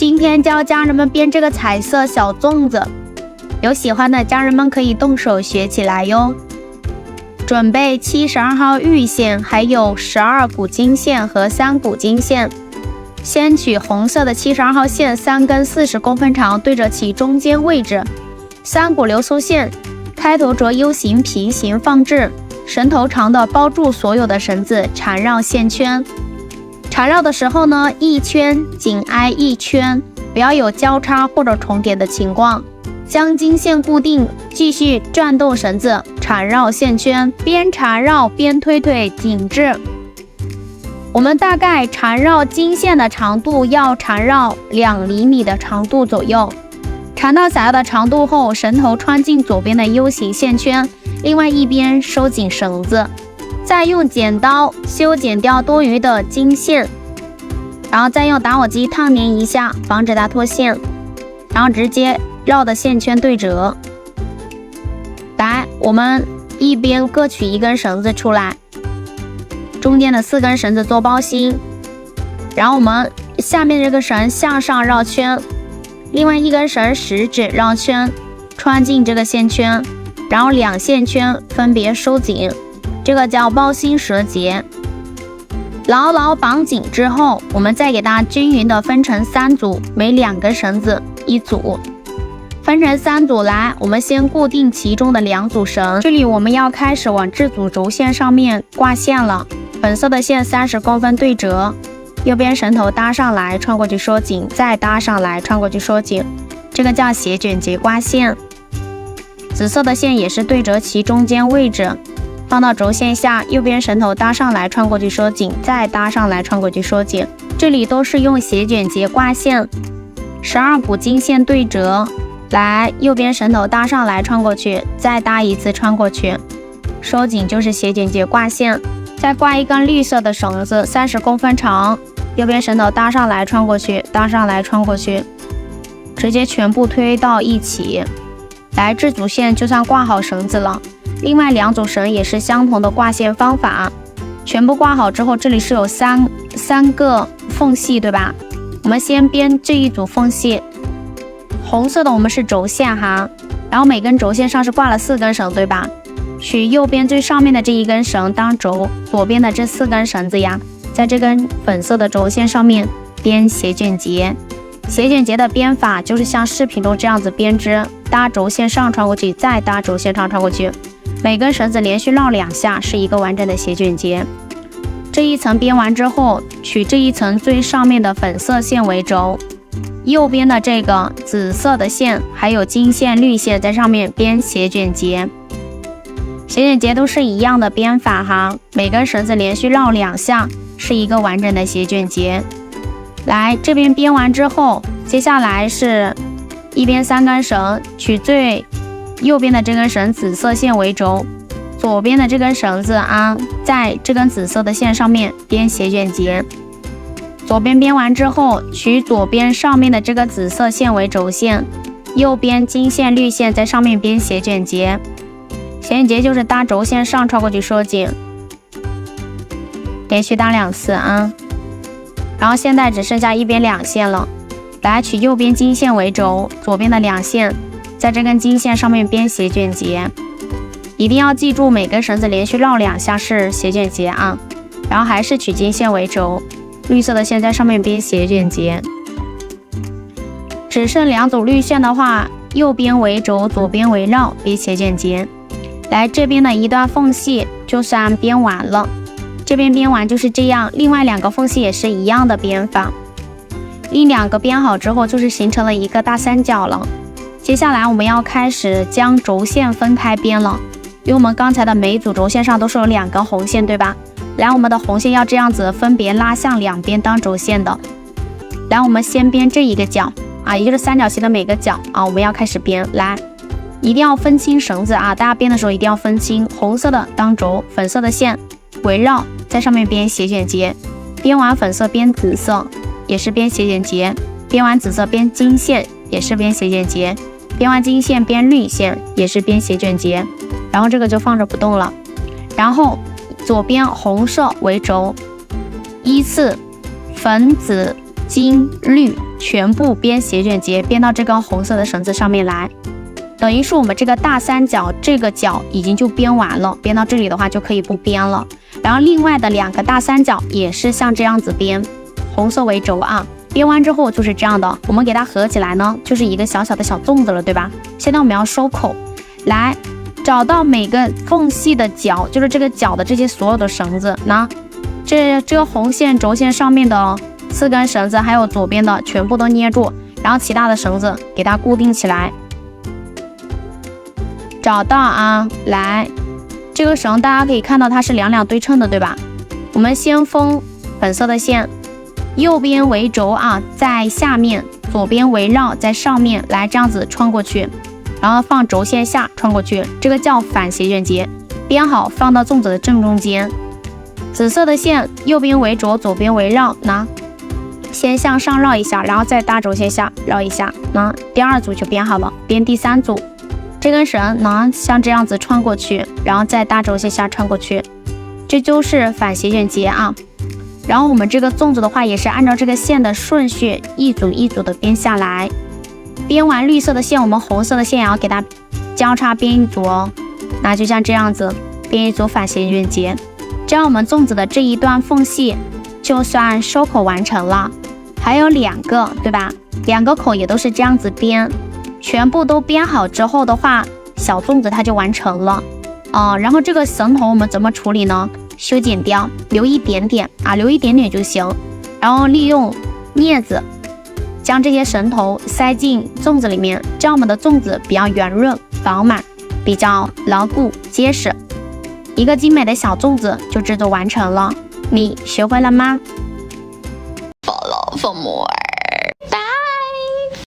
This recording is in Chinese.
今天教家人们编这个彩色小粽子，有喜欢的家人们可以动手学起来哟。准备72号玉线，还有12股金线和3股金线。先取红色的72号线，3根40公分长，对着其中间位置，3股流苏线，开头着 U 型平行放置，绳头长的包住所有的绳子，缠绕线圈。缠绕的时候呢，一圈紧挨一圈，不要有交叉或者重叠的情况。将金线固定，继续转动绳子，缠绕线圈，边缠绕边推腿紧致。我们大概缠绕金线的长度要缠绕2厘米的长度左右。缠到想要的长度后，绳头穿进左边的 U 型线圈，另外一边收紧绳子。再用剪刀修剪掉多余的金线，然后再用打火机烫粘一下，防止它脱线，然后直接绕的线圈对折。来，我们一边各取1根绳子出来，中间的4根绳子做包心，然后我们下面这个绳向上绕圈，另外1根绳食指绕圈，穿进这个线圈，然后2线圈分别收紧，这个叫包心折结。牢牢绑紧之后，我们再给它均匀的分成3组，每2根绳子1组。分成3组来，我们先固定其中的2组绳。这里我们要开始往这组轴线上面挂线了。粉色的线30公分对折，右边绳头搭上来，穿过去收紧，再搭上来，穿过去收紧，这个叫斜卷结挂线。紫色的线也是对折其中间位置，放到轴线下，右边绳头搭上来，穿过去收紧，再搭上来，穿过去收紧，这里都是用斜卷结挂线。12股金线对折，来，右边绳头搭上来，穿过去，再搭一次，穿过去，收紧就是斜卷结挂线。再挂1根绿色的绳子，30公分长，右边绳头搭上来，穿过去，搭上来，穿过去，直接全部推到一起。来，这组线就算挂好绳子了。另外2组绳也是相同的挂线方法，全部挂好之后，这里是有三个缝隙，对吧？我们先编这一组缝隙，红色的我们是轴线哈，然后每根轴线上是挂了4根绳，对吧？取右边最上面的这1根绳当轴，左边的这4根绳子呀，在这根粉色的轴线上面编斜卷结。斜卷结的编法就是像视频中这样子编织，搭轴线上穿过去，再搭轴线上穿过去，每根绳子连续绕2下，是一个完整的斜卷结。这一层编完之后，取这一层最上面的粉色线为轴，右边的这个紫色的线还有金线绿线在上面编斜卷结。斜卷结都是一样的编法哈，每根绳子连续绕2下，是一个完整的斜卷结。来，这边编完之后，接下来是一边3根绳，取最右边的这根绳紫色线为轴，左边的这根绳子啊，在这根紫色的线上面编斜卷结。左边编完之后，取左边上面的这个紫色线为轴线，右边金线绿线在上面编斜卷结。斜卷结就是搭轴线上穿过去收紧，连续搭2次啊。然后现在只剩下一边2线了，来取右边金线为轴，左边的2线在这根金线上面编斜卷结。一定要记住每根绳子连续绕2下是斜卷结啊。然后还是取金线为轴，绿色的线在上面编斜卷结。只剩2组绿线的话，右边为轴，左边为绕，编斜卷结。来，这边的一段缝隙就算编完了，这边编完就是这样，另外2个缝隙也是一样的编法。另2个编好之后，就是形成了一个大三角了。接下来我们要开始将轴线分开编了，因为我们刚才的每组轴线上都是有2根红线，对吧？来，我们的红线要这样子分别拉向两边当轴线的。来，我们先编这一个角啊，也就是三角形的每个角啊，我们要开始编。来，一定要分清绳子啊，大家编的时候一定要分清，红色的当轴，粉色的线围绕在上面编斜卷结，编完粉色编紫色也是编斜卷结，编完紫色编金线也是编斜卷结，编完金线编绿线也是编斜卷结，然后这个就放着不动了。然后左边红色为轴，依次粉紫金、绿全部编斜卷结，编到这根红色的绳子上面来。等于是我们这个大三角这个角已经就编完了，编到这里的话就可以不编了。然后另外的2个大三角也是像这样子编，红色为轴啊。编完之后就是这样的，我们给它合起来呢，就是一个小小的小粽子了，对吧？现在我们要收口，来找到每个缝隙的角，就是这个角的这些所有的绳子，那这个红线轴线上面的4根绳子，还有左边的全部都捏住，然后其他的绳子给它固定起来。找到啊，来，这个绳大家可以看到它是2对称的，对吧？我们先封粉色的线，右边为轴啊，在下面，左边围绕在上面，来这样子穿过去，然后放轴线下穿过去，这个叫反斜卷结，编好放到粽子的正中间。紫色的线右边为轴，左边围绕，那先向上绕一下，然后再搭轴线下绕一下，那第2组就编好了，编第3组。这根绳能像这样子穿过去，然后再搭轴线下穿过去，这就是反斜卷结啊。然后我们这个粽子的话，也是按照这个线的顺序一组一组的编下来。编完绿色的线，我们红色的线也要给它交叉编一组哦。那就像这样子编一组反斜卷结，这样我们粽子的这一段缝隙就算收口完成了。还有2个，对吧？2个口也都是这样子编。全部都编好之后的话，小粽子它就完成了。然后这个绳头我们怎么处理呢？修剪掉，留一点点啊，留一点点就行。然后利用镊子将这些绳头塞进粽子里面，这样我们的粽子比较圆润饱满，比较牢固结实。一个精美的小粽子就制作完成了。你学会了吗？ Follow for more.